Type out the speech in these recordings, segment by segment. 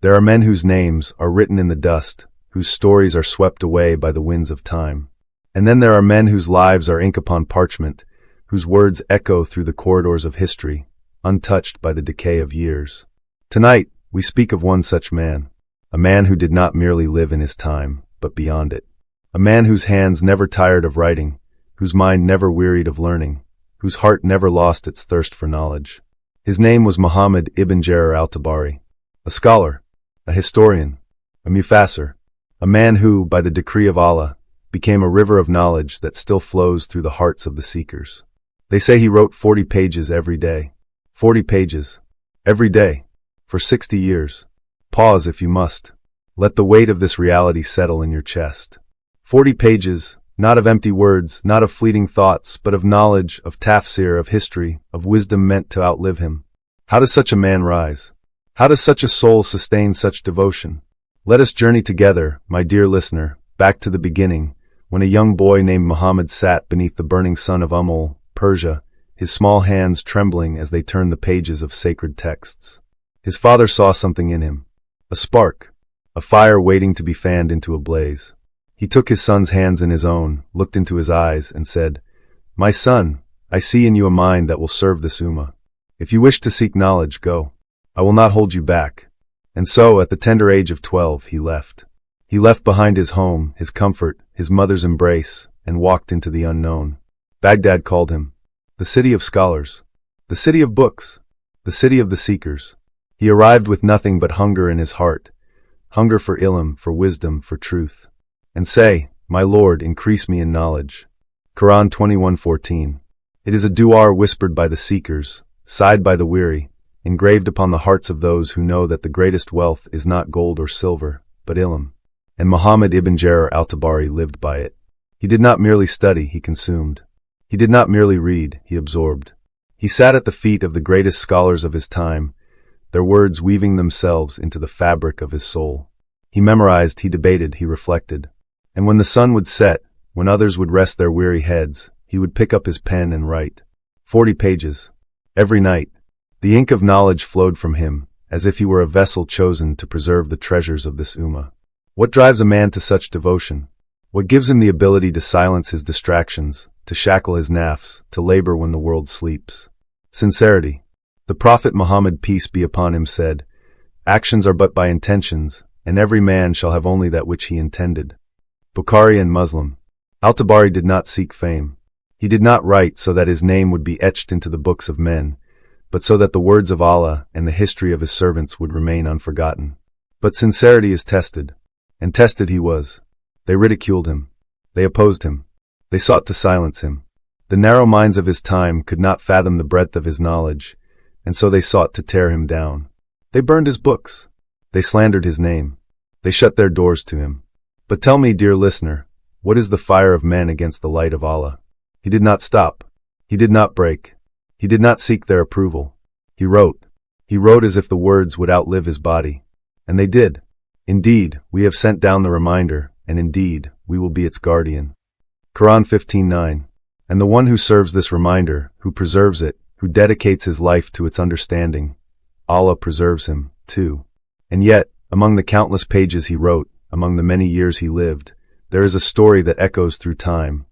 There are men whose names are written in the dust, whose stories are swept away by the winds of time. And then there are men whose lives are ink upon parchment, whose words echo through the corridors of history, untouched by the decay of years. Tonight, we speak of one such man, a man who did not merely live in his time, but beyond it. A man whose hands never tired of writing, whose mind never wearied of learning, whose heart never lost its thirst for knowledge. His name was Muhammad ibn Jarir al-Tabari, a scholar, a historian, a mufassir, a man who, by the decree of Allah, became a river of knowledge that still flows through the hearts of the seekers. They say he wrote 40 pages every day. 40 pages. Every day. For 60 years. Pause if you must. Let the weight of this reality settle in your chest. 40 pages, not of empty words, not of fleeting thoughts, but of knowledge, of tafsir, of history, of wisdom meant to outlive him. How does such a man rise? How does such a soul sustain such devotion? Let us journey together, my dear listener, back to the beginning, when a young boy named Muhammad sat beneath the burning sun of Ummah, Persia, his small hands trembling as they turned the pages of sacred texts. His father saw something in him, a spark, a fire waiting to be fanned into a blaze. He took his son's hands in his own, looked into his eyes, and said, "My son, I see in you a mind that will serve this Ummah. If you wish to seek knowledge, go. I will not hold you back." And so, at the tender age of 12, he left. He left behind his home, his comfort, his mother's embrace, and walked into the unknown. Baghdad called him, the city of scholars, the city of books, the city of the seekers. He arrived with nothing but hunger in his heart, hunger for ilm, for wisdom, for truth. And say, "My Lord, increase me in knowledge." Quran 21:14. It is a du'ar whispered by the seekers, sighed by the weary, engraved upon the hearts of those who know that the greatest wealth is not gold or silver, but ilm. And Muhammad ibn Jarir al-Tabari lived by it. He did not merely study, he consumed. He did not merely read, he absorbed. He sat at the feet of the greatest scholars of his time, their words weaving themselves into the fabric of his soul. He memorized, he debated, he reflected. And when the sun would set, when others would rest their weary heads, he would pick up his pen and write. 40 pages. Every night. The ink of knowledge flowed from him, as if he were a vessel chosen to preserve the treasures of this Ummah. What drives a man to such devotion? What gives him the ability to silence his distractions, to shackle his nafs, to labor when the world sleeps? Sincerity. The Prophet Muhammad, peace be upon him, said, "Actions are but by intentions, and every man shall have only that which he intended." Bukhari and Muslim. Al-Tabari did not seek fame. He did not write so that his name would be etched into the books of men, but so that the words of Allah and the history of his servants would remain unforgotten. But sincerity is tested, and tested he was. They ridiculed him. They opposed him. They sought to silence him. The narrow minds of his time could not fathom the breadth of his knowledge, and so they sought to tear him down. They burned his books. They slandered his name. They shut their doors to him. But tell me, dear listener, what is the fire of men against the light of Allah? He did not stop. He did not break. He did not seek their approval. He wrote. He wrote as if the words would outlive his body. And they did. Indeed, we have sent down the reminder, and indeed, we will be its guardian. Quran 15:9. And the one who serves this reminder, who preserves it, who dedicates his life to its understanding, Allah preserves him, too. And yet, among the countless pages he wrote, among the many years he lived, there is a story that echoes through time,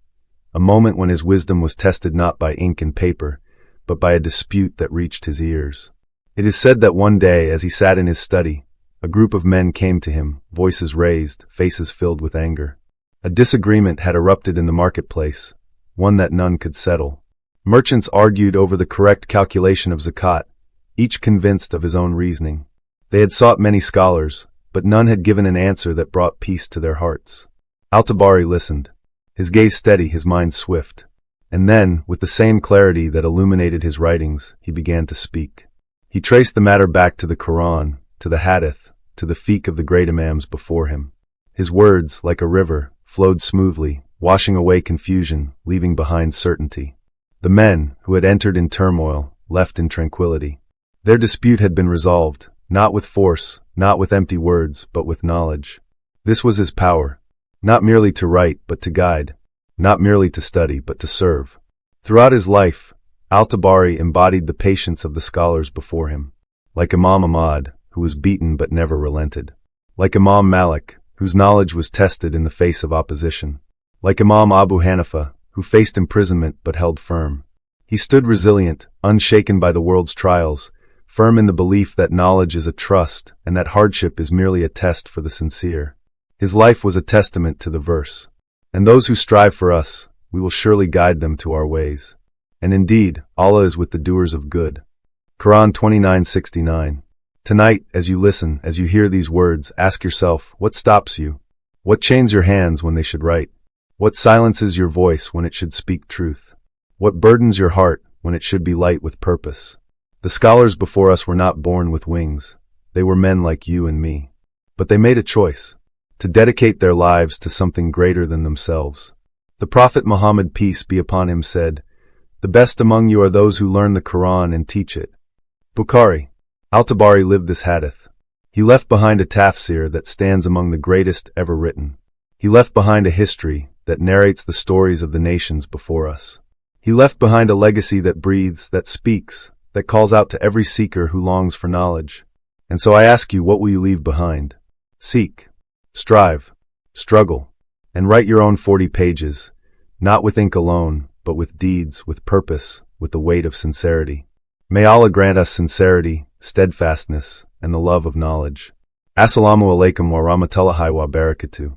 a moment when his wisdom was tested not by ink and paper, but by a dispute that reached his ears. It is said that one day, as he sat in his study, a group of men came to him, voices raised, faces filled with anger. A disagreement had erupted in the marketplace, one that none could settle. Merchants argued over the correct calculation of zakat, each convinced of his own reasoning. They had sought many scholars, but none had given an answer that brought peace to their hearts. Al-Tabari listened, his gaze steady, his mind swift. And then, with the same clarity that illuminated his writings, he began to speak. He traced the matter back to the Quran, to the Hadith, to the fiqh of the great Imams before him. His words, like a river, flowed smoothly, washing away confusion, leaving behind certainty. The men, who had entered in turmoil, left in tranquility. Their dispute had been resolved, not with force, not with empty words, but with knowledge. This was his power, not merely to write, but to guide. Not merely to study, but to serve. Throughout his life, Al-Tabari embodied the patience of the scholars before him. Like Imam Ahmad, who was beaten but never relented. Like Imam Malik, whose knowledge was tested in the face of opposition. Like Imam Abu Hanifa, who faced imprisonment but held firm. He stood resilient, unshaken by the world's trials, firm in the belief that knowledge is a trust and that hardship is merely a test for the sincere. His life was a testament to the verse. And those who strive for us, we will surely guide them to our ways. And indeed, Allah is with the doers of good. Quran 29:69. Tonight, as you listen, as you hear these words, ask yourself, what stops you? What chains your hands when they should write? What silences your voice when it should speak truth? What burdens your heart when it should be light with purpose? The scholars before us were not born with wings. They were men like you and me. But they made a choice to dedicate their lives to something greater than themselves. The Prophet Muhammad, peace be upon him, said, "The best among you are those who learn the Quran and teach it." Bukhari. Al-Tabari lived this hadith. He left behind a tafsir that stands among the greatest ever written. He left behind a history that narrates the stories of the nations before us. He left behind a legacy that breathes, that speaks, that calls out to every seeker who longs for knowledge. And so I ask you, what will you leave behind? Seek, strive, struggle, and write your own 40 pages, not with ink alone, but with deeds, with purpose, with the weight of sincerity. May Allah grant us sincerity, steadfastness, and the love of knowledge. Assalamu alaikum wa rahmatullahi wa barakatuh.